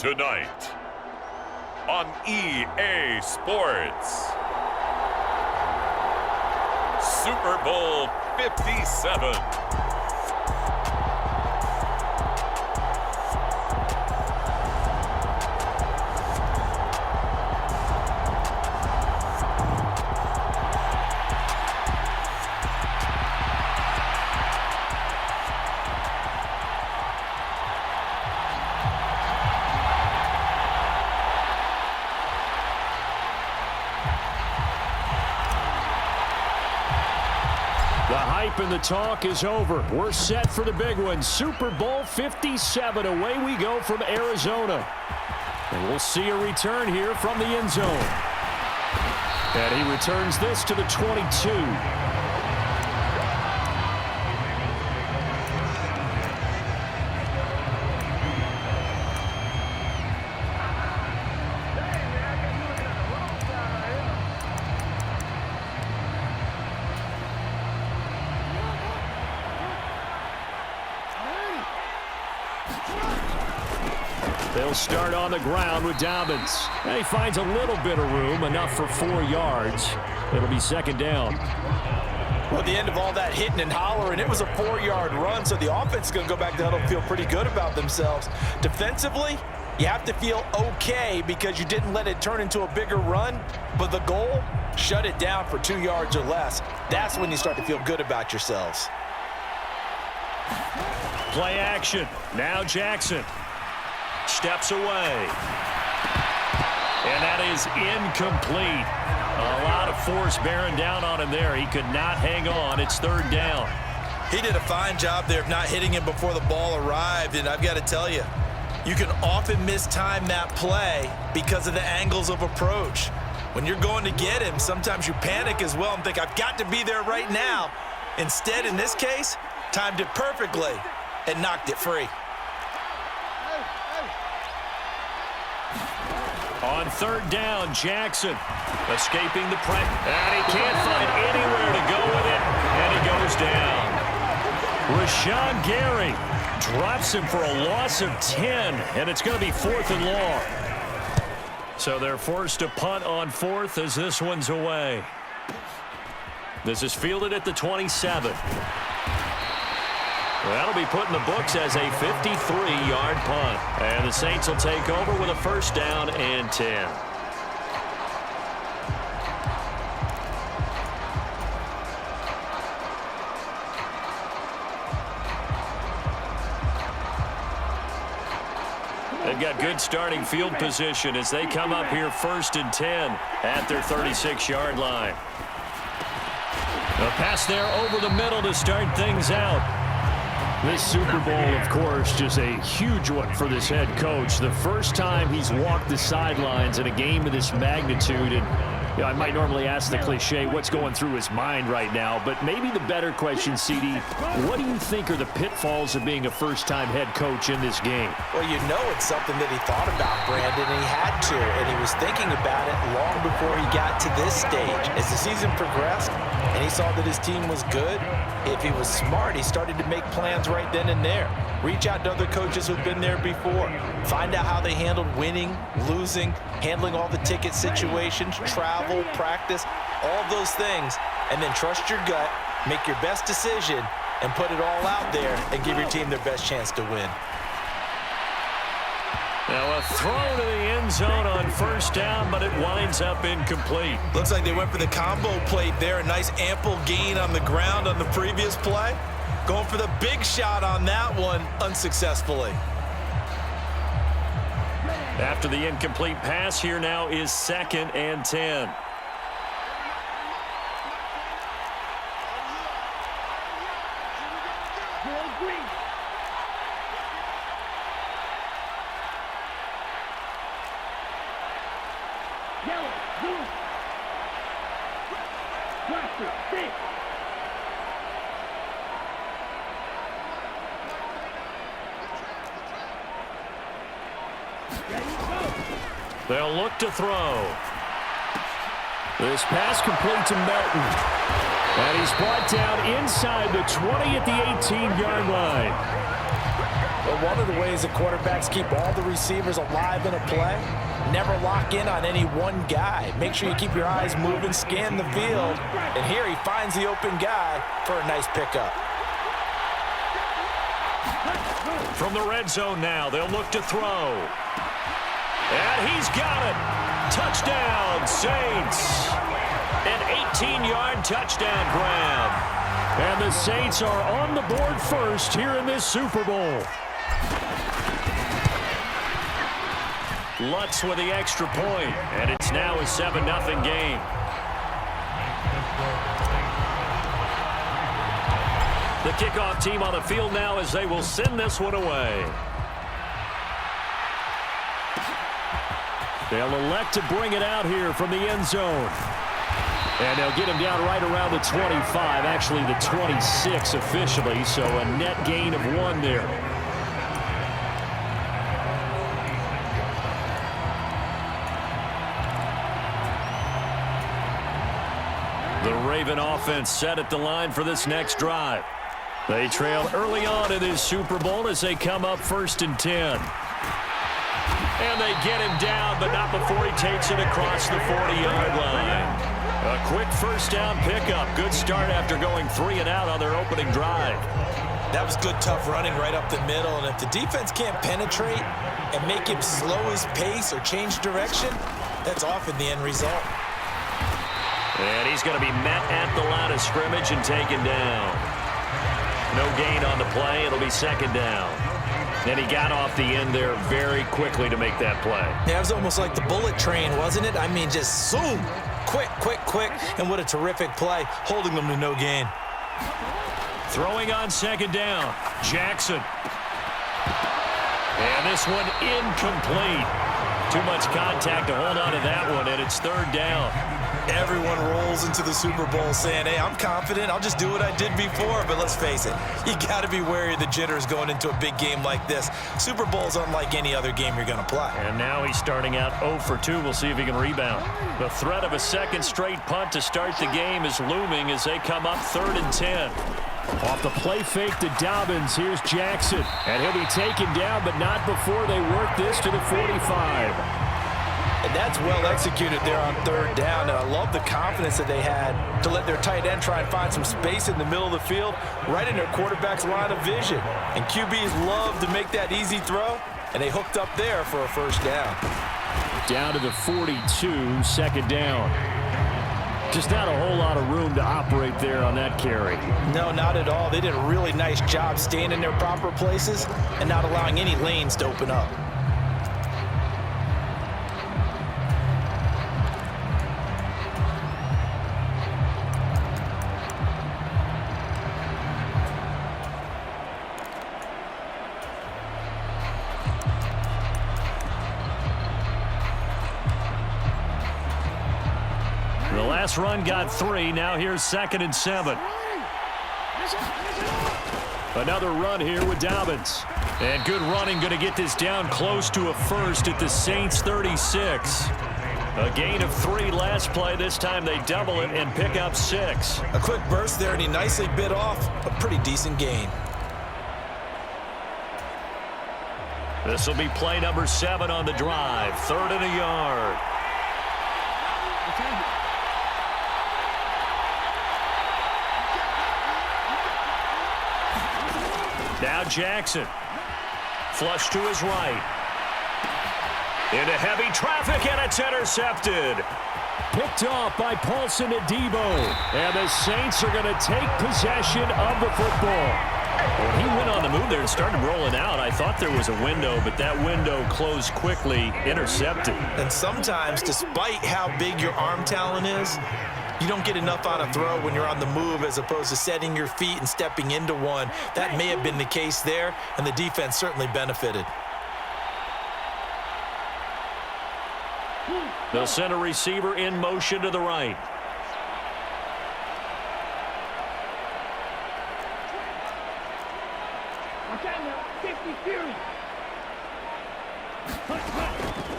Tonight on EA Sports, Super Bowl 57. The hype and the talk is over. We're set for the big one. Super Bowl 57. Away we go from Arizona. And we'll see a return here from the end zone. And he returns this to the 22. They'll start on the ground with Dobbins. And he finds a little bit of room, enough for 4 yards. It'll be second down. Well, at the end of all that hitting and hollering, it was a 4-yard run, so the offense is going to go back to huddle and feel pretty good about themselves. Defensively, you have to feel okay because you didn't let it turn into a bigger run, but the goal, shut it down for 2 yards or less. That's when you start to feel good about yourselves. Play action. Now Jackson. Steps away. And that is incomplete. A lot of force bearing down on him there. He could not hang on. It's third down. He did a fine job there of not hitting him before the ball arrived, and I've got to tell you, you can often mistime that play because of the angles of approach. When you're going to get him, sometimes you panic as well and think, I've got to be there right now. Instead, in this case, timed it perfectly and knocked it free. On third down, Jackson escaping the press. And he can't find anywhere to go with it. And he goes down. Rashawn Gary drops him for a loss of 10. And it's going to be 4th and long. So they're forced to punt on 4th as this one's away. This is fielded at the 27. That'll be put in the books as a 53-yard punt. And the Saints will take over with a first down and 10. They've got good starting field position as they come up here 1st and 10 at their 36-yard line. A pass there over the middle to start things out. This Super Bowl, of course, just a huge one for this head coach. The first time he's walked the sidelines in a game of this magnitude. And you know, I might normally ask the cliche, what's going through his mind right now? But maybe the better question, CD, what do you think are the pitfalls of being a first-time head coach in this game? Well, you know it's something that he thought about, Brandon, and he had to. And he was thinking about it long before he got to this stage. As the season progressed and he saw that his team was good, if he was smart, he started to make plans right then and there. Reach out to other coaches who've been there before. Find out how they handled winning, losing, handling all the ticket situations, travel, practice, all those things. And then trust your gut, make your best decision, and put it all out there and give your team their best chance to win. Now a throw to the end zone on first down, but it winds up incomplete. Looks like they went for the combo plate there. A nice ample gain on the ground on the previous play. Going for the big shot on that one unsuccessfully. After the incomplete pass, here now is 2nd and 10. They'll look to throw. This pass complete to Melton. And he's brought down inside the 20 at the 18-yard line. Well, one of the ways that quarterbacks keep all the receivers alive in a play, never lock in on any one guy. Make sure you keep your eyes moving, scan the field, and here he finds the open guy for a nice pickup. From the red zone now, they'll look to throw. And he's got it. Touchdown, Saints. An 18-yard touchdown grab. And the Saints are on the board first here in this Super Bowl. Lutz with the extra point, and it's now a 7-0 game. The kickoff team on the field now as they will send this one away. They'll elect to bring it out here from the end zone. And they'll get him down right around the 25, actually the 26 officially, so a net gain of 1 there. The Raven offense set at the line for this next drive. They trail early on in this Super Bowl as they come up 1st and 10. And they get him down, but not before he takes it across the 40-yard line. A quick first down pickup. Good start after going 3 and out on their opening drive. That was good, tough running right up the middle. And if the defense can't penetrate and make him slow his pace or change direction, that's often the end result. And he's going to be met at the line of scrimmage and taken down. No gain on the play. It'll be 2nd down. And he got off the end there very quickly to make that play. Yeah, it was almost like the bullet train, wasn't it? I mean, just zoom. Quick, quick, quick. And what a terrific play, holding them to no gain. Throwing on 2nd down, Jackson. And this one incomplete. Too much contact to hold on to that one, and it's 3rd down. Everyone rolls into the Super Bowl saying, hey, I'm confident. I'll just do what I did before. But let's face it, you got to be wary of the jitters going into a big game like this. Super Bowl's unlike any other game you're going to play. And now he's starting out 0 for 2. We'll see if he can rebound. The threat of a 2nd straight punt to start the game is looming as they come up 3rd and 10. Off the play fake to Dobbins, here's Jackson. And he'll be taken down, but not before they work this to the 45. And that's well executed there on 3rd down. And I love the confidence that they had to let their tight end try and find some space in the middle of the field, right in their quarterback's line of vision. And QBs love to make that easy throw, and they hooked up there for a 1st down. Down to the 42, 2nd down. Just not a whole lot of room to operate there on that carry. No, not at all. They did a really nice job staying in their proper places and not allowing any lanes to open up. The last run got 3. Now here's 2nd and 7. Another run here with Dobbins. And good running, going to get this down close to a 1st at the Saints 36. A gain of 3 last play. This time they double it and pick up 6. A quick burst there, and he nicely bit off a pretty decent gain. This will be play number 7 on the drive. 3rd and a yard. Now Jackson. Flush to his right. Into heavy traffic, and it's intercepted. Picked off by Paulson Adebo. And the Saints are going to take possession of the football. When he went on the move there and started rolling out, I thought there was a window, but that window closed quickly, intercepted. And sometimes, despite how big your arm talent is, you don't get enough on a throw when you're on the move as opposed to setting your feet and stepping into one. That may have been the case there, and the defense certainly benefited. They'll send a receiver in motion to the right.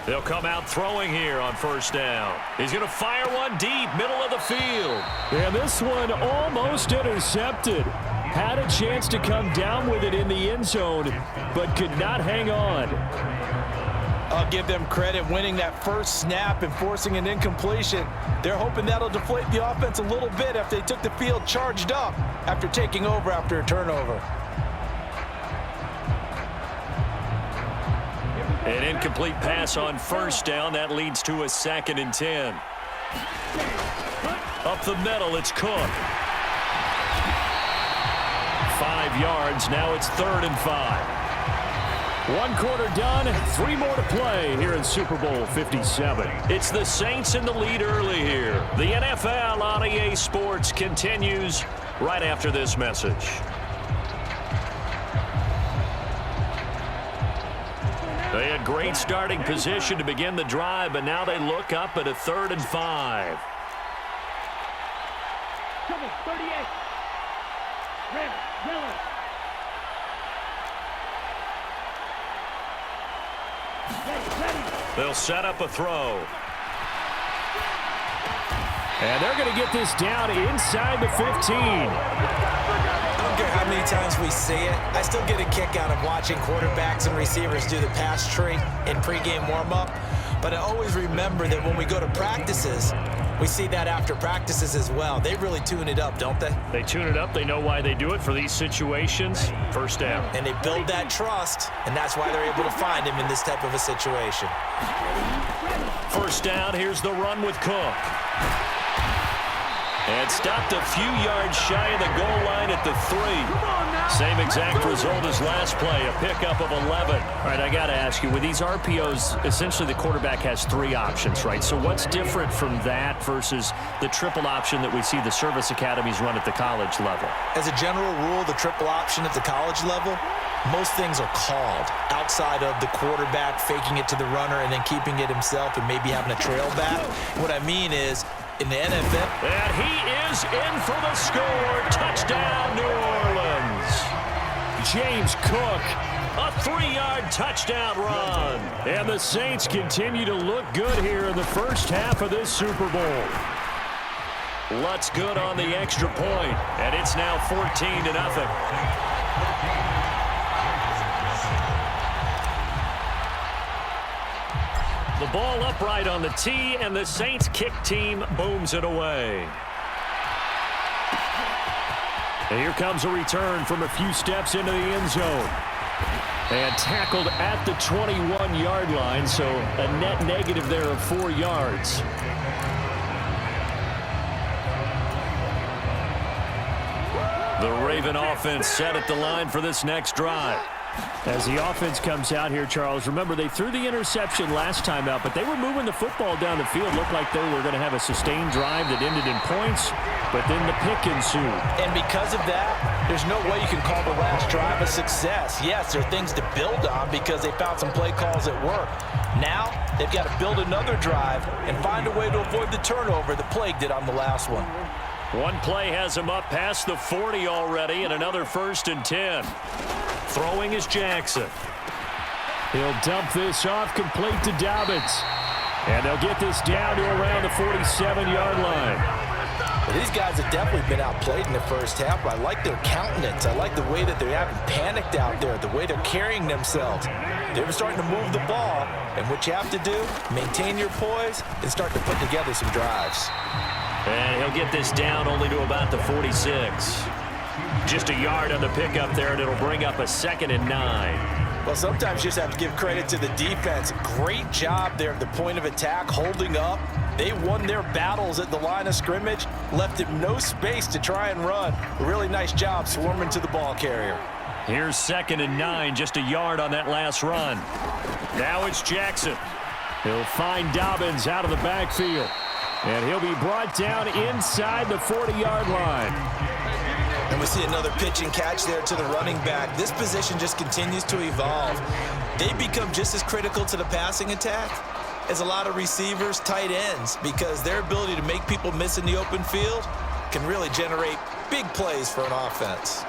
They'll come out throwing here on 1st down. He's going to fire one deep, middle of the field. And this one almost intercepted. Had a chance to come down with it in the end zone, but could not hang on. I'll give them credit winning that first snap and forcing an incompletion. They're hoping that'll deflate the offense a little bit after they took the field charged up after taking over after a turnover. An incomplete pass on first down. That leads to a 2nd and 10. Up the middle, it's Cook. 5 yards. Now it's 3rd and 5. 1 quarter done, 3 more to play here in Super Bowl 57. It's the Saints in the lead early here. The NFL on EA Sports continues right after this message. They had great starting position to begin the drive, but now they look up at a 3rd and 5. 38. Miller. They'll set up a throw. And they're going to get this down inside the 15. I don't care how many times we see it. I still get a kick out of watching quarterbacks and receivers do the pass tree in pregame warm-up. But I always remember that when we go to practices, we see that after practices as well. They really tune it up, don't they? They tune it up. They know why they do it for these situations. First down. And they build that trust, and that's why they're able to find him in this type of a situation. First down, here's the run with Cook. And stopped a few yards shy of the goal line at the 3. Same exact result as last play, a pickup of 11. All right, I got to ask you, with these RPOs, essentially the quarterback has 3 options, right? So what's different from that versus the triple option that we see the service academies run at the college level? As a general rule, the triple option at the college level, most things are called outside of the quarterback faking it to the runner and then keeping it himself and maybe having a trail back. What I mean is, in the NFL. And he is in for the score. Touchdown, New Orleans. James Cook, a 3-yard touchdown run. And the Saints continue to look good here in the first half of this Super Bowl. Lutz good on the extra point, and it's now 14-0. The ball upright on the tee, and the Saints kick team booms it away. And here comes a return from a few steps into the end zone. And tackled at the 21-yard line, so a net negative there of 4 yards. The Raven offense set at the line for this next drive. As the offense comes out here, Charles, remember they threw the interception last time out, but they were moving the football down the field. Looked like they were going to have a sustained drive that ended in points, but then the pick ensued. And because of that, there's no way you can call the last drive a success. Yes, there are things to build on because they found some play calls that work. Now, they've got to build another drive and find a way to avoid the turnover the Plague did on the last one. One play has him up past the 40 already, and another 1st and 10. Throwing is Jackson. He'll dump this off complete to Dobbins. And they'll get this down to around the 47-yard line. Well, these guys have definitely been outplayed in the first half, but I like their countenance. I like the way that they haven't panicked out there, the way they're carrying themselves. They're starting to move the ball, and what you have to do, maintain your poise and start to put together some drives. And he'll get this down only to about the 46. Just a yard on the pickup there, and it'll bring up a 2nd and 9. Well, sometimes you just have to give credit to the defense. Great job there at the point of attack, holding up. They won their battles at the line of scrimmage, left him no space to try and run. A really nice job swarming to the ball carrier. Here's 2nd and 9, just a yard on that last run. Now it's Jackson. He'll find Dobbins out of the backfield. And he'll be brought down inside the 40-yard line. And we see another pitch and catch there to the running back. This position just continues to evolve. They become just as critical to the passing attack as a lot of receivers, tight ends, because their ability to make people miss in the open field can really generate big plays for an offense.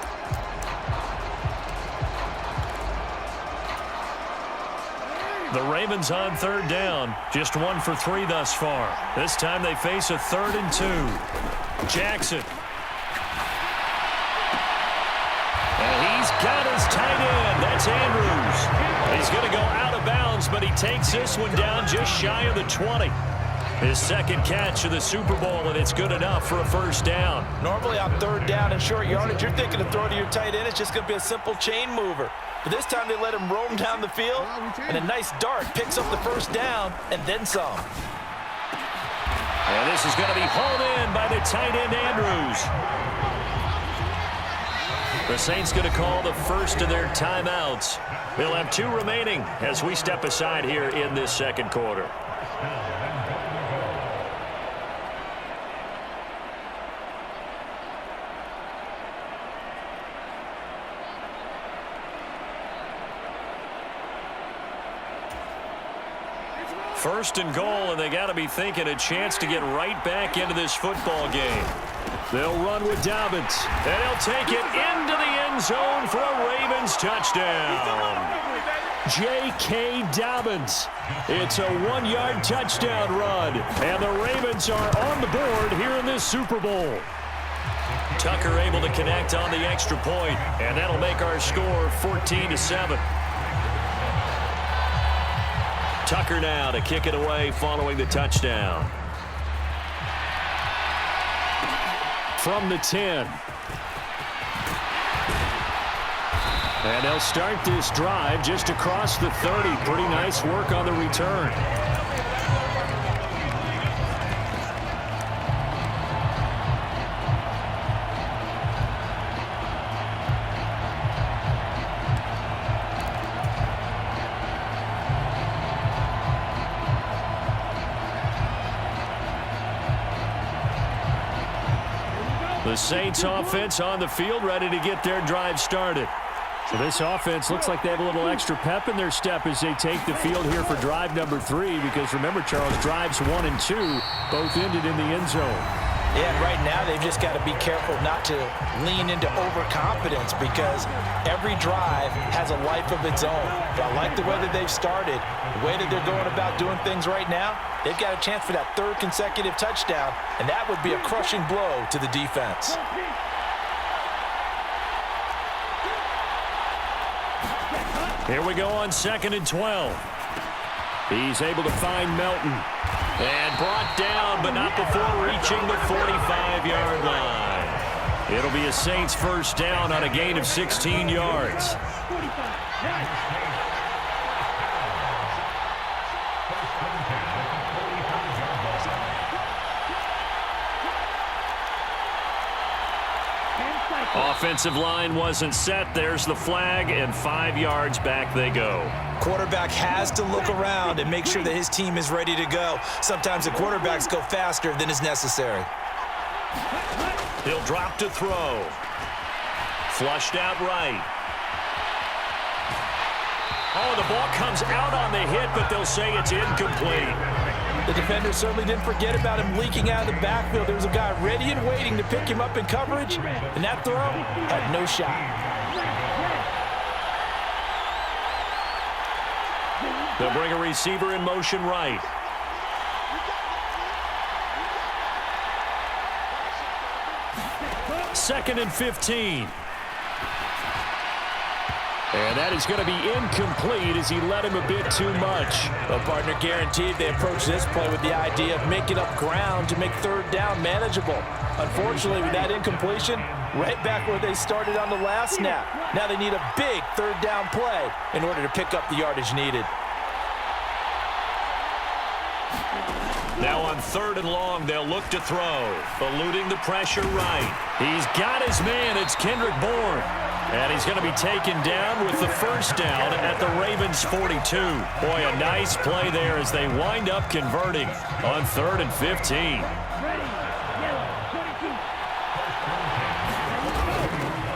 The Ravens on 3rd down. Just 1 for 3 thus far. This time they face a 3rd and 2. Jackson. but he takes this one down just shy of the 20. His second catch of the Super Bowl, and it's good enough for a first down. Normally on third down and short yardage, you're thinking to throw to your tight end. It's just going to be a simple chain mover. But this time they let him roam down the field, and a nice dart picks up the first down and then some. And this is going to be hauled in by the tight end, Andrews. The Saints going to call the first of their timeouts. They'll have 2 remaining as we step aside here in this second quarter. First and goal, and they got to be thinking a chance to get right back into this football game. They'll run with Dobbins, and he'll take it into the end zone for a Ravens touchdown. J.K. Dobbins. It's a 1-yard touchdown run, and the Ravens are on the board here in this Super Bowl. Tucker able to connect on the extra point, and that'll make our score 14-7. Tucker now to kick it away following the touchdown. From the 10. And they'll start this drive just across the 30. Pretty nice work on the return. The Saints offense on the field, ready to get their drive started. So this offense looks like they have a little extra pep in their step as they take the field here for drive number 3, because remember, Charles, drives 1 and 2 both ended in the end zone. Yeah, and right now they've just got to be careful not to lean into overconfidence, because every drive has a life of its own. But I like the way that they've started, the way that they're going about doing things right now. They've got a chance for that 3rd consecutive touchdown, and that would be a crushing blow to the defense. Here we go on 2nd and 12. He's able to find Melton. And brought down, but not before reaching the 45-yard line. It'll be a Saints first down on a gain of 16 yards. Offensive line wasn't set. There's the flag, and 5 yards back they go. Quarterback has to look around and make sure that his team is ready to go. Sometimes the quarterbacks go faster than is necessary. He'll drop to throw. Flushed out right. Oh, the ball comes out on the hit, but they'll say it's incomplete. The defender certainly didn't forget about him leaking out of the backfield. There was a guy ready and waiting to pick him up in coverage, and that throw had no shot. They'll bring a receiver in motion right. Second and 15. And that is going to be incomplete as he led him a bit too much. Well, partner, guaranteed they approach this play with the idea of making up ground to make 3rd down manageable. Unfortunately, with that incompletion, right back where they started on the last snap. Now they need a big 3rd down play in order to pick up the yardage needed. Now on 3rd and long, they'll look to throw. Eluding the pressure right. He's got his man. It's Kendrick Bourne. And he's going to be taken down with the first down at the Ravens' 42. Boy, a nice play there as they wind up converting on 3rd and 15.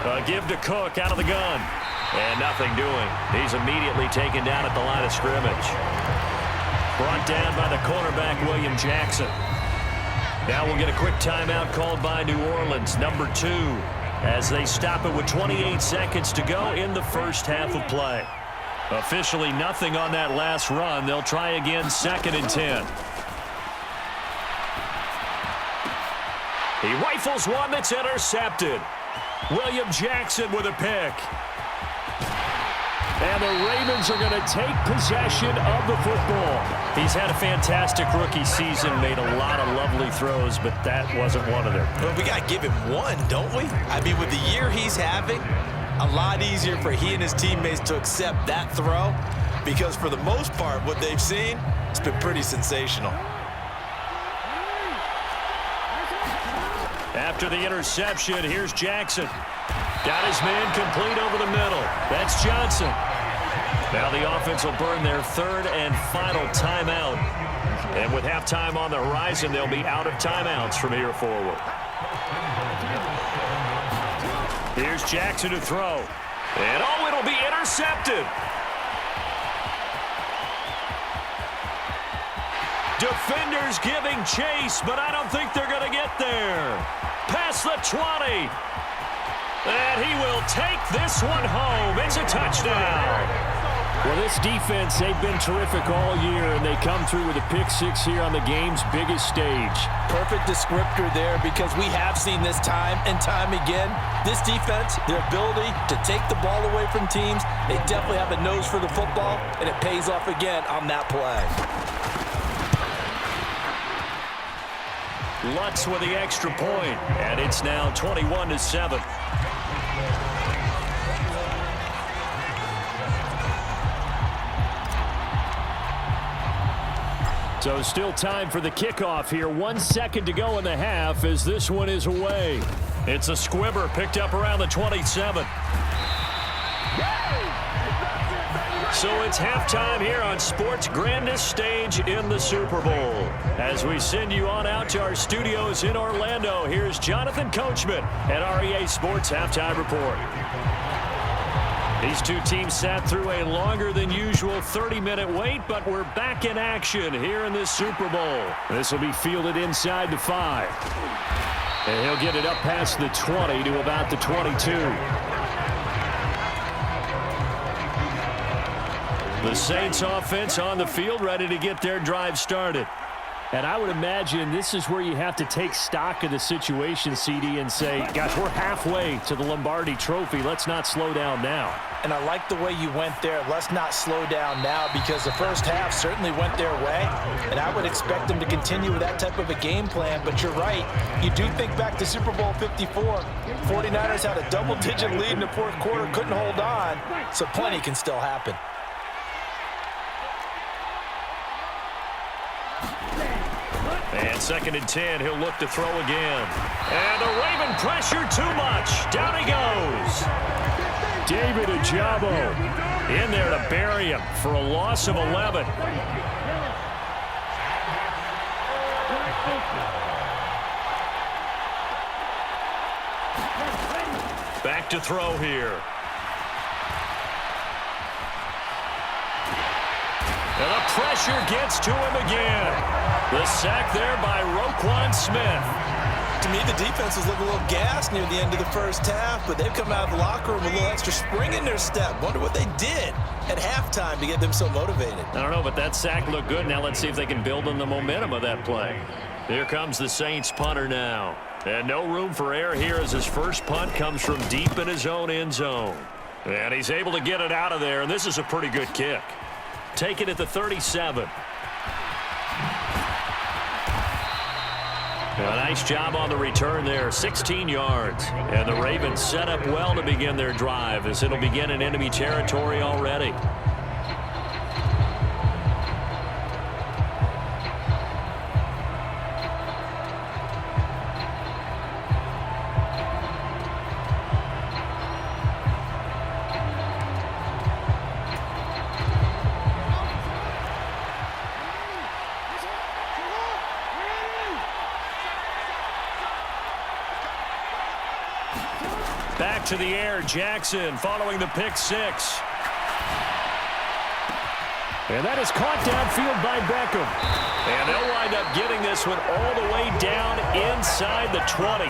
A give to Cook out of the gun. And nothing doing. He's immediately taken down at the line of scrimmage. Brought down by the cornerback, William Jackson. Now we'll get a quick timeout called by New Orleans, number 2, as they stop it with 28 seconds to go in the first half of play. Officially nothing on that last run. They'll try again 2nd and 10. He rifles one that's intercepted. William Jackson with a pick. And the Ravens are going to take possession of the football. He's had a fantastic rookie season, made a lot of lovely throws, but that wasn't one of them. But we got to give him one, don't we? I mean, with the year he's having, a lot easier for he and his teammates to accept that throw because for the most part, what they've seen, it's been pretty sensational. After the interception, here's Jackson. Got his man complete over the middle. That's Johnson. Now the offense will burn their third and final timeout. And with halftime on the horizon, they'll be out of timeouts from here forward. Here's Jackson to throw. And oh, it'll be intercepted. Defenders giving chase, but I don't think they're going to get there. Past the 20. And he will take this one home. It's a touchdown. Well, this defense, they've been terrific all year, and they come through with a pick six here on the game's biggest stage. Perfect descriptor there because we have seen this time and time again. This defense, their ability to take the ball away from teams, they definitely have a nose for the football, and it pays off again on that play. Lutz with the extra point, and it's now 21-7. So still time for the kickoff here. 1 second to go in the half as this one is away. It's a squibber picked up around the 27. So it's halftime here on sports' grandest stage in the Super Bowl. As we send you on out to our studios in Orlando, here's Jonathan Coachman at REA Sports Halftime Report. These two teams sat through a longer than usual 30-minute wait, but we're back in action here in this Super Bowl. This will be fielded inside the 5. And he'll get it up past the 20 to about the 22. The Saints offense on the field, ready to get their drive started. And I would imagine this is where you have to take stock of the situation, CD, and say, gosh, we're halfway to the Lombardi Trophy. Let's not slow down now. And I like the way you went there. Let's not slow down now because the first half certainly went their way. And I would expect them to continue with that type of a game plan. But you're right. You do think back to Super Bowl 54. 49ers had a double-digit lead in the fourth quarter, couldn't hold on. So plenty can still happen. And 2nd and 10, he'll look to throw again. And the Raven pressure too much. Down he goes. David Ojabo in there to bury him for a loss of 11. Back to throw here. And the pressure gets to him again. The sack there by Roquan Smith. To me, the defense was looking a little gassed near the end of the first half, but they've come out of the locker room with a little extra spring in their step. Wonder what they did at halftime to get them so motivated. I don't know, but that sack looked good. Now let's see if they can build on the momentum of that play. Here comes the Saints punter now. And no room for error here as his first punt comes from deep in his own end zone. And he's able to get it out of there, and this is a pretty good kick. Take it at the 37. A nice job on the return there, 16 yards. And the Ravens set up well to begin their drive as it'll begin in enemy territory already. Back to the air, Jackson following the pick six. And that is caught downfield by Beckham. And they'll wind up getting this one all the way down inside the 20.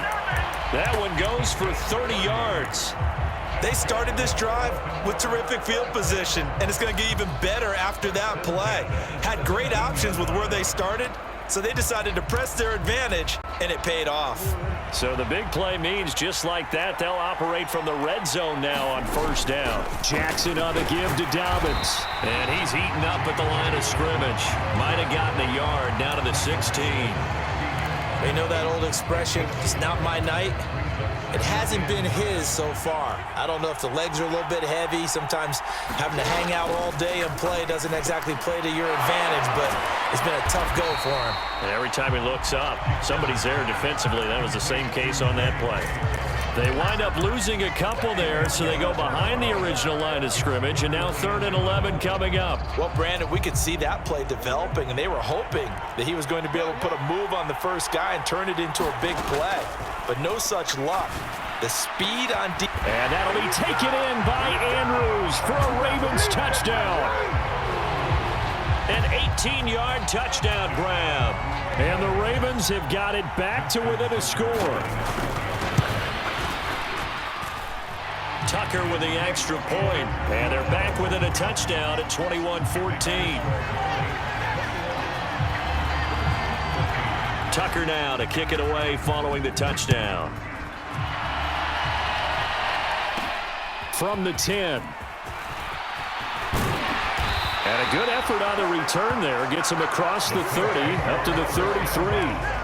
That one goes for 30 yards. They started this drive with terrific field position, and it's going to get even better after that play. Had great options with where they started, so they decided to press their advantage, and it paid off. So the big play means just like that, they'll operate from the red zone now on first down. Jackson on the give to Dobbins. And he's eaten up at the line of scrimmage. Might have gotten a yard down to the 16. You know that old expression, it's not my night? It hasn't been his so far. I don't know if the legs are a little bit heavy. Sometimes having to hang out all day and play doesn't exactly play to your advantage, but it's been a tough go for him. And every time he looks up, somebody's there defensively. That was the same case on that play. They wind up losing a couple there, so they go behind the original line of scrimmage, and now 3rd and 11 coming up. Well, Brandon, we could see that play developing, and they were hoping that he was going to be able to put a move on the first guy and turn it into a big play. But no such luck. The speed on deep. And that'll be taken in by Andrews for a Ravens touchdown. An 18-yard touchdown grab. And the Ravens have got it back to within a score. Tucker with the extra point. And they're back within a touchdown at 21-14. Tucker now to kick it away following the touchdown. From the 10. And a good effort on the return there. Gets him across the 30, up to the 33.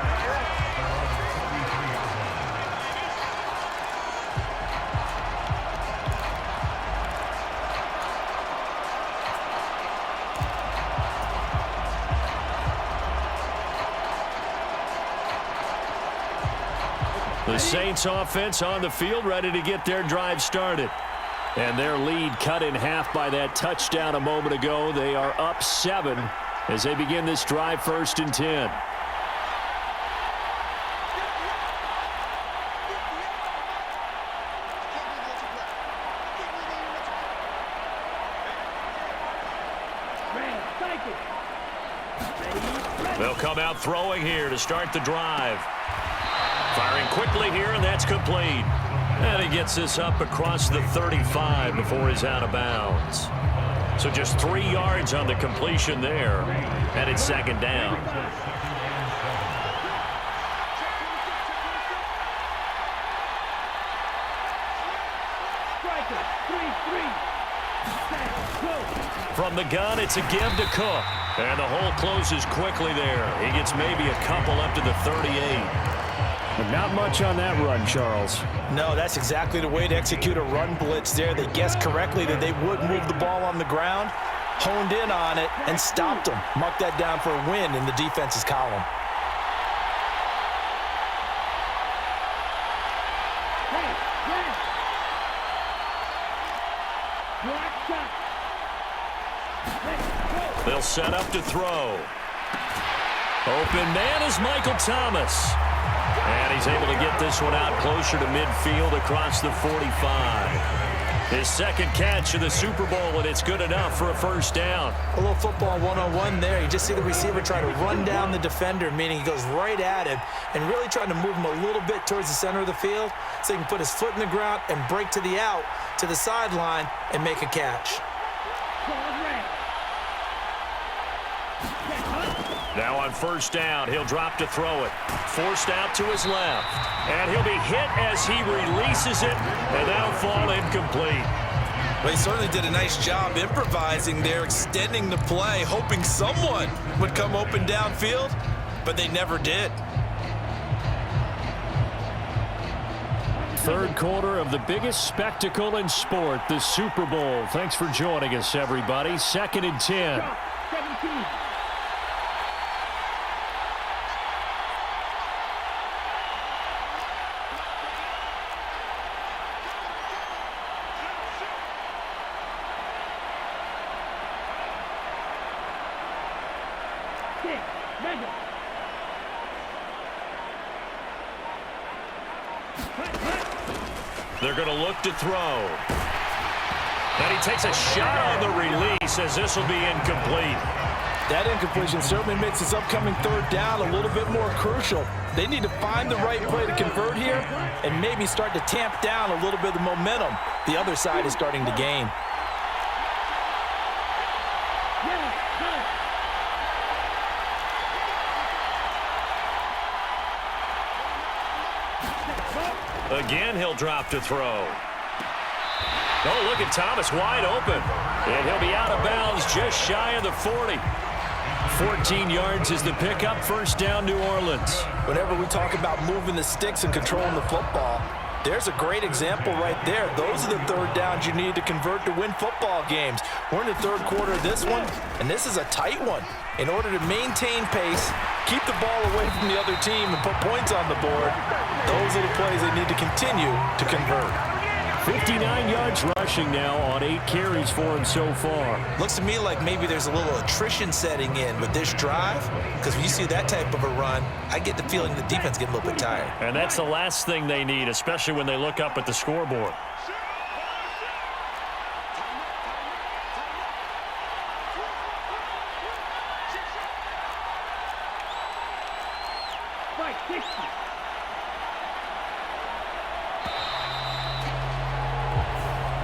The Saints offense on the field, ready to get their drive started. And their lead cut in half by that touchdown a moment ago. They are up 7 as they begin this drive 1st and 10. They'll come out throwing here to start the drive. Firing quickly here, and that's complete. And he gets this up across the 35 before he's out of bounds. So just 3 yards on the completion there. And it's 2nd down. From the gun, it's a give to Cook. And the hole closes quickly there. He gets maybe a couple up to the 38. But not much on that run, Charles. No, that's exactly the way to execute a run blitz there. They guessed correctly that they would move the ball on the ground, honed in on it, and stopped them. Marked that down for a win in the defense's column. They'll set up to throw. Open man is Michael Thomas. And he's able to get this one out closer to midfield across the 45. His 2nd catch of the Super Bowl, and it's good enough for a 1st down. A little football 101 there. You just see the receiver try to run down the defender, meaning he goes right at him and really trying to move him a little bit towards the center of the field so he can put his foot in the ground and break to the out, to the sideline, and make a catch. Now on 1st down, he'll drop to throw it. Forced out to his left. And he'll be hit as he releases it, and that'll fall incomplete. Well, he certainly did a nice job improvising there, extending the play, hoping someone would come open downfield, but they never did. 3rd quarter of the biggest spectacle in sport, the Super Bowl. Thanks for joining us, everybody. 2nd and 10. They're going to look to throw. And he takes a shot on the release as this will be incomplete. That incompletion certainly makes this upcoming 3rd down a little bit more crucial. They need to find the right play to convert here and maybe start to tamp down a little bit of the momentum the other side is starting to gain. Again, he'll drop to throw. Oh, look at Thomas wide open. And he'll be out of bounds just shy of the 40. 14 yards is the pickup. First down, New Orleans. Whenever we talk about moving the sticks and controlling the football, there's a great example right there. Those are the third downs you need to convert to win football games. We're in the third quarter of this one, and this is a tight one. In order to maintain pace, keep the ball away from the other team, and put points on the board, those are the plays they need to continue to convert. 59 yards rushing now on 8 carries for him so far. Looks to me like maybe there's a little attrition setting in with this drive, because when you see that type of a run, I get the feeling the defense getting a little bit tired. And that's the last thing they need, especially when they look up at the scoreboard.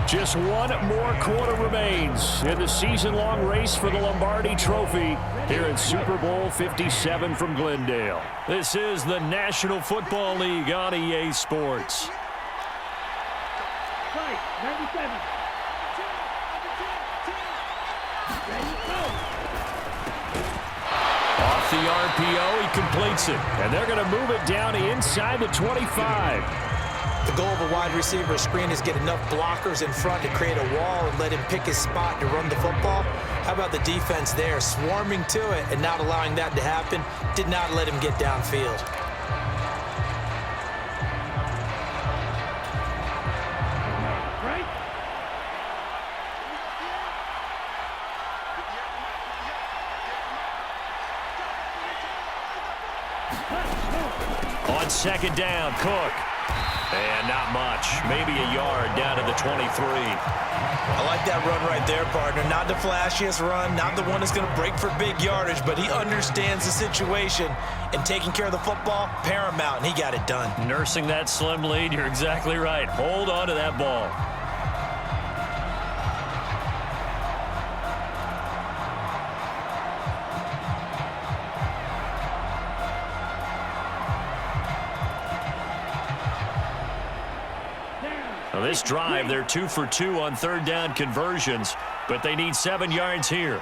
Just one more quarter remains in the season-long race for the Lombardi Trophy here in Super Bowl 57 from Glendale. This is the National Football League on EA Sports. 97. Off the RPO, he completes it. And they're going to move it down inside the 25. The goal of a wide receiver screen is get enough blockers in front to create a wall and let him pick his spot to run the football. How about the defense there, swarming to it and not allowing that to happen? Did not let him get downfield. On second down, Cook. And not much. Maybe a yard down to the 23. I like that run right there, partner. Not the flashiest run, not the one that's going to break for big yardage, but he understands the situation, and taking care of the football, paramount, and he got it done. Nursing that slim lead, you're exactly right. Hold on to that ball. Now this drive, they're 2 for 2 on third down conversions, but they need 7 yards here.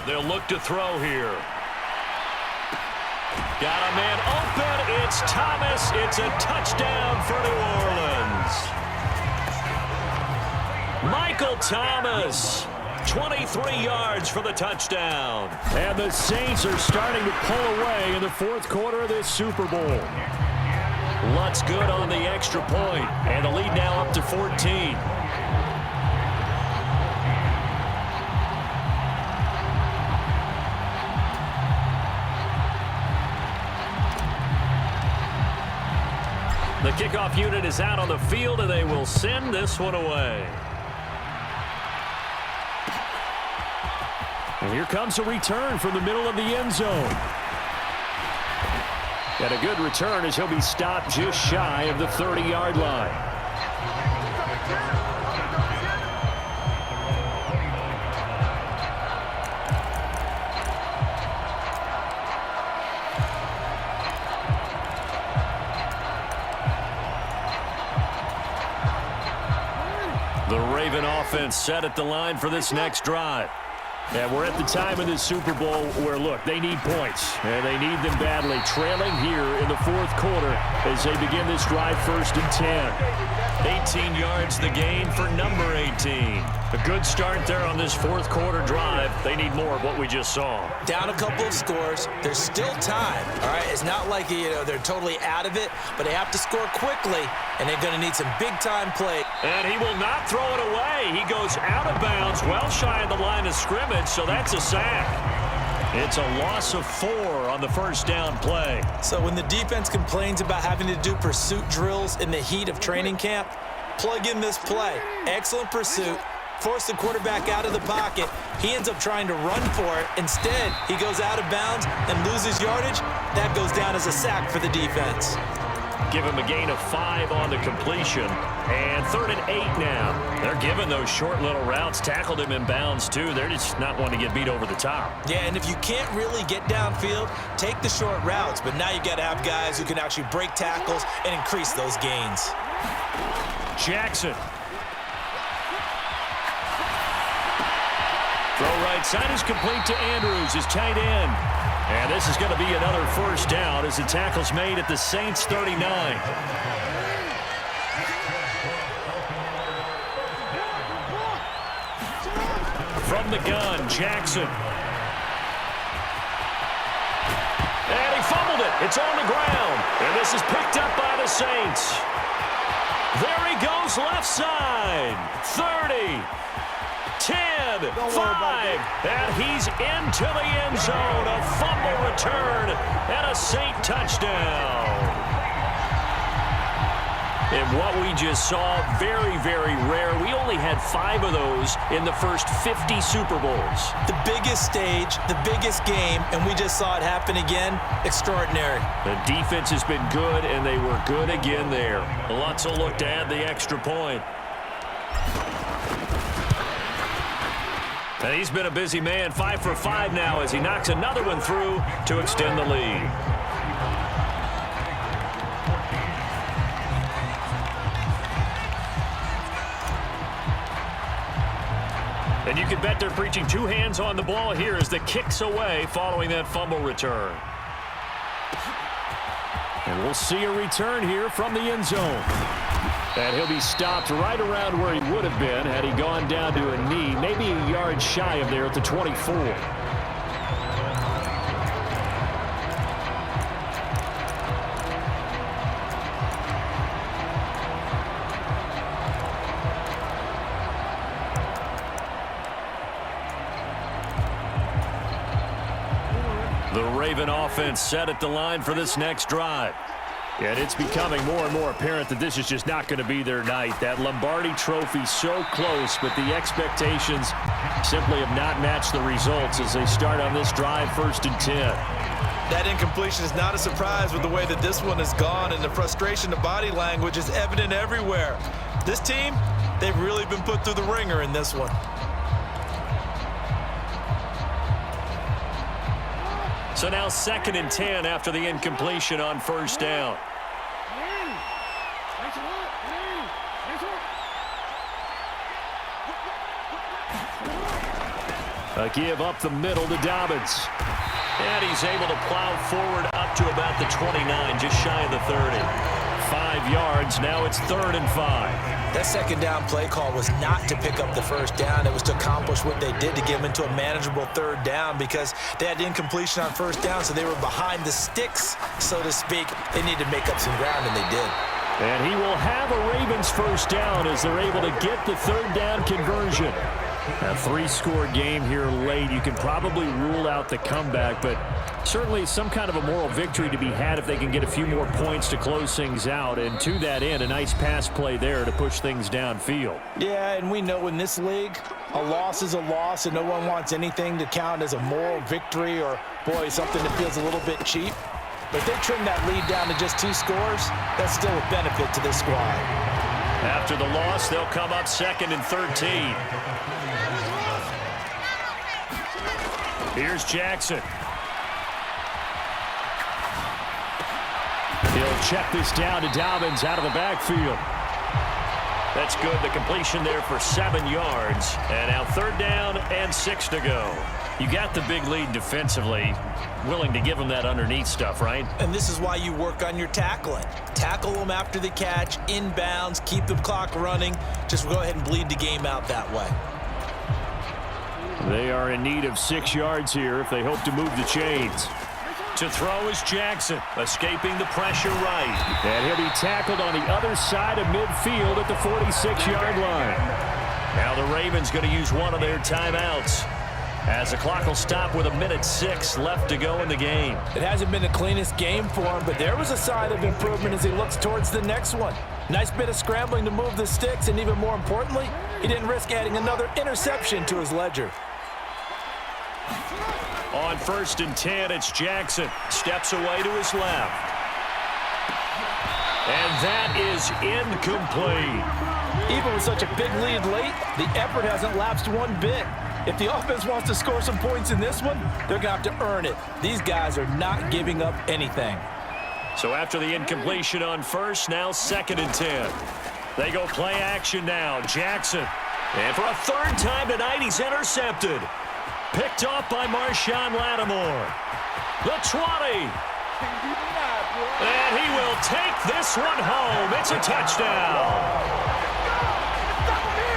They'll look to throw here. Got a man open. It's Thomas. It's a touchdown for New Orleans. Michael Thomas, 23 yards for the touchdown. And the Saints are starting to pull away in the fourth quarter of this Super Bowl. Lutz good on the extra point, and the lead now up to 14. The kickoff unit is out on the field, and they will send this one away. And here comes a return from the middle of the end zone. And a good return as he'll be stopped just shy of the 30-yard line. The Raven offense set at the line for this next drive. And we're at the time in this Super Bowl where, look, they need points, and they need them badly. Trailing here in the fourth quarter as they begin this drive, 1st and 10. 18 yards the gain for number 18. A good start there on this fourth quarter drive. They need more of what we just saw. Down a couple of scores. There's still time, all right? It's not like, they're totally out of it, but they have to score quickly, and they're going to need some big-time play. And he will not throw it away. He goes out of bounds, well shy of the line of scrimmage, so that's a sack. It's a loss of 4 on the first down play. So when the defense complains about having to do pursuit drills in the heat of training camp, plug in this play. Excellent pursuit. Force the quarterback out of the pocket. He ends up trying to run for it. Instead, he goes out of bounds and loses yardage. That goes down as a sack for the defense. Give him a gain of 5 on the completion. And 3rd and 8 now. They're giving those short little routes. Tackled him in bounds, too. They're just not wanting to get beat over the top. Yeah, and if you can't really get downfield, take the short routes. But now you got to have guys who can actually break tackles and increase those gains. Jackson. Throw right side is complete to Andrews, his tight end. And this is going to be another first down as the tackle's made at the Saints 39. From the gun, Jackson. And he fumbled it. It's on the ground. And this is picked up by the Saints. There he goes left side. 30. 10, 5, and he's into the end zone. A fumble return and a Saint touchdown. And what we just saw, very, very rare. We only had 5 of those in the first 50 Super Bowls. The biggest stage, the biggest game, and we just saw it happen again. Extraordinary. The defense has been good, and they were good again there. Lots of look to add the extra point. And he's been a busy man, 5 for 5 now as he knocks another one through to extend the lead. And you can bet they're preaching 2 hands on the ball here as the kick's away following that fumble return. And we'll see a return here from the end zone. And he'll be stopped right around where he would have been had he gone down to a knee, maybe a yard shy of there at the 24. The Raven offense set at the line for this next drive. And it's becoming more and more apparent that this is just not going to be their night. That Lombardi Trophy so close, but the expectations simply have not matched the results as they start on this drive 1st and 10. That incompletion is not a surprise with the way that this one has gone, and the frustration, the body language is evident everywhere. This team, they've really been put through the ringer in this one. So now 2nd and 10 after the incompletion on 1st down. A give up the middle to Dobbins. And he's able to plow forward up to about the 29, just shy of the 30. 5 yards, now it's 3rd and 5. That 2nd down play call was not to pick up the 1st down. It was to accomplish what they did to get them into a manageable 3rd down because they had incompletion on 1st down, so they were behind the sticks, so to speak. They needed to make up some ground, and they did. And he will have a Ravens 1st down as they're able to get the 3rd down conversion. A 3-score game here late. You can probably rule out the comeback, but certainly some kind of a moral victory to be had if they can get a few more points to close things out. And to that end, a nice pass play there to push things downfield. Yeah, and we know in this league, a loss is a loss, and no one wants anything to count as a moral victory or, boy, something that feels a little bit cheap. But if they trim that lead down to just 2 scores, that's still a benefit to this squad. After the loss, they'll come up 2nd and 13. Here's Jackson. He'll check this down to Dobbins out of the backfield. That's good. The completion there for 7 yards. And now 3rd down and 6 to go. You got the big lead defensively. Willing to give them that underneath stuff, right? And this is why you work on your tackling. Tackle them after the catch, inbounds, keep the clock running. Just go ahead and bleed the game out that way. They are in need of 6 yards here if they hope to move the chains. To throw is Jackson, escaping the pressure right. And he'll be tackled on the other side of midfield at the 46-yard line. Now the Ravens going to use one of their timeouts, as the clock will stop with 1:06 left to go in the game. It hasn't been the cleanest game for him, but there was a sign of improvement as he looks towards the next one. Nice bit of scrambling to move the sticks, and even more importantly, he didn't risk adding another interception to his ledger. On 1st and 10, it's Jackson. Steps away to his left. And that is incomplete. Even with such a big lead late, the effort hasn't lapsed one bit. If the offense wants to score some points in this one, they're going to have to earn it. These guys are not giving up anything. So after the incompletion on first, now 2nd and 10. They go play action now. Jackson. And for a third time tonight, he's intercepted. Picked off by Marshawn Lattimore. The 20. And he will take this one home. It's a touchdown.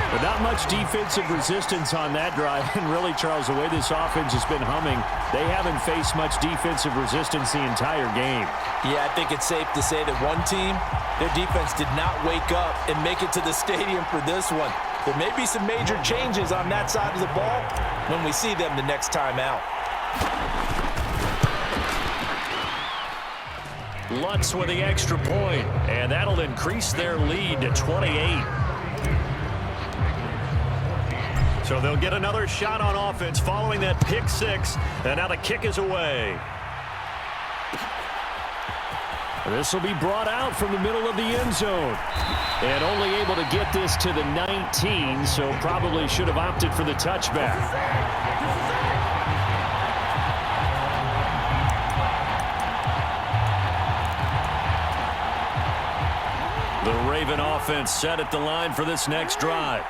But not much defensive resistance on that drive. And really, Charles, the way this offense has been humming, they haven't faced much defensive resistance the entire game. Yeah, I think it's safe to say that one team, their defense did not wake up and make it to the stadium for this one. There may be some major changes on that side of the ball when we see them the next time out. Lutz with the extra point, and that'll increase their lead to 28. So they'll get another shot on offense following that pick six, and now the kick is away. This will be brought out from the middle of the end zone. And only able to get this to the 19, so probably should have opted for the touchback. The Raven offense set at the line for this next drive.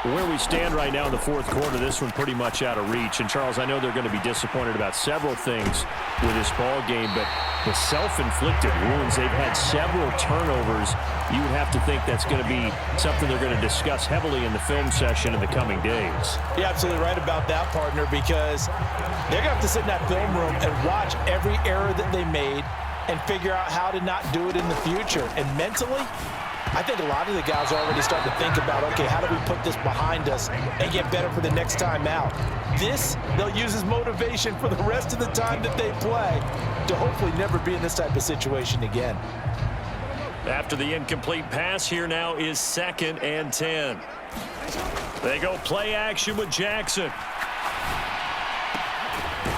Where we stand right now in the fourth quarter, this one pretty much out of reach. And, Charles, I know they're going to be disappointed about several things with this ball game, but the self-inflicted wounds, they've had several turnovers. You would have to think that's going to be something they're going to discuss heavily in the film session in the coming days. You're absolutely right about that, partner, because they're going to have to sit in that film room and watch every error that they made and figure out how to not do it in the future. And mentally, I think a lot of the guys are already starting to think about, okay, how do we put this behind us and get better for the next time out? This, they'll use as motivation for the rest of the time that they play to hopefully never be in this type of situation again. After the incomplete pass, here now is 2nd and 10. They go play action with Jackson.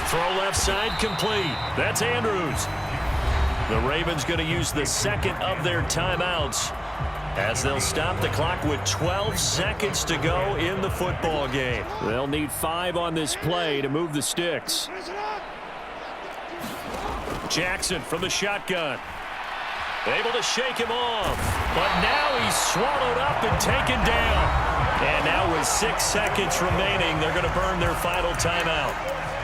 Throw left side complete. That's Andrews. The Ravens going to use the second of their timeouts as they'll stop the clock with 12 seconds to go in the football game. They'll need 5 on this play to move the sticks. Jackson from the shotgun. Able to shake him off. But now he's swallowed up and taken down. And now with 6 seconds remaining, they're going to burn their final timeout.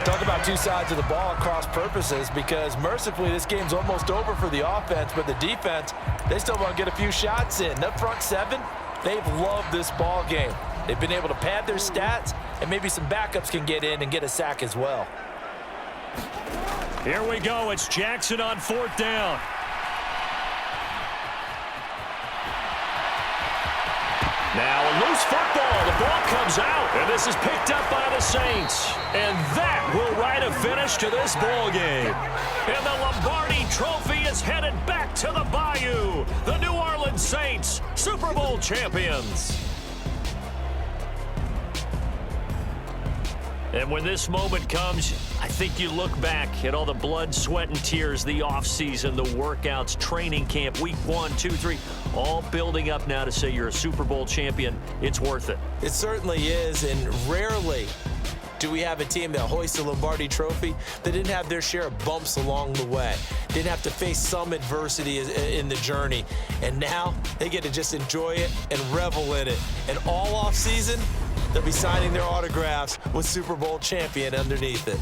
Talk about two sides of the ball at cross purposes, because mercifully this game's almost over for the offense, but the defense, they still want to get a few shots in. That front seven, they've loved this ball game. They've been able to pad their stats, and maybe some backups can get in and get a sack as well. Here we go. It's Jackson on 4th down. Now a loose football. The ball comes out, and this is picked up by the Saints. And that will write a finish to this ball game. And the Lombardi Trophy is headed back to the Bayou. The New Orleans Saints, Super Bowl champions. And when this moment comes, I think you look back at all the blood, sweat, and tears, the offseason, the workouts, training camp, week 1, 2, 3, all building up now to say you're a Super Bowl champion. It's worth it. It certainly is, and rarely do we have a team that hoists the Lombardi Trophy that didn't have their share of bumps along the way, didn't have to face some adversity in the journey, and now they get to just enjoy it and revel in it. And all offseason, they'll be signing their autographs with Super Bowl champion underneath it.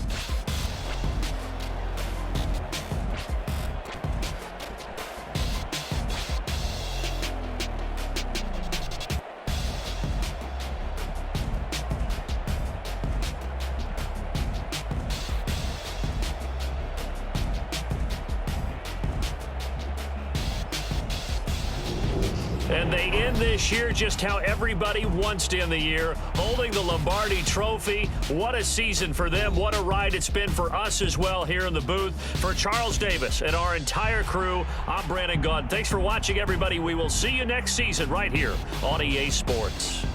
And they end this year just how everybody wants to end the year, holding the Lombardi Trophy. What a season for them. What a ride it's been for us as well here in the booth. For Charles Davis and our entire crew, I'm Brandon Gaudin. Thanks for watching, everybody. We will see you next season right here on EA Sports.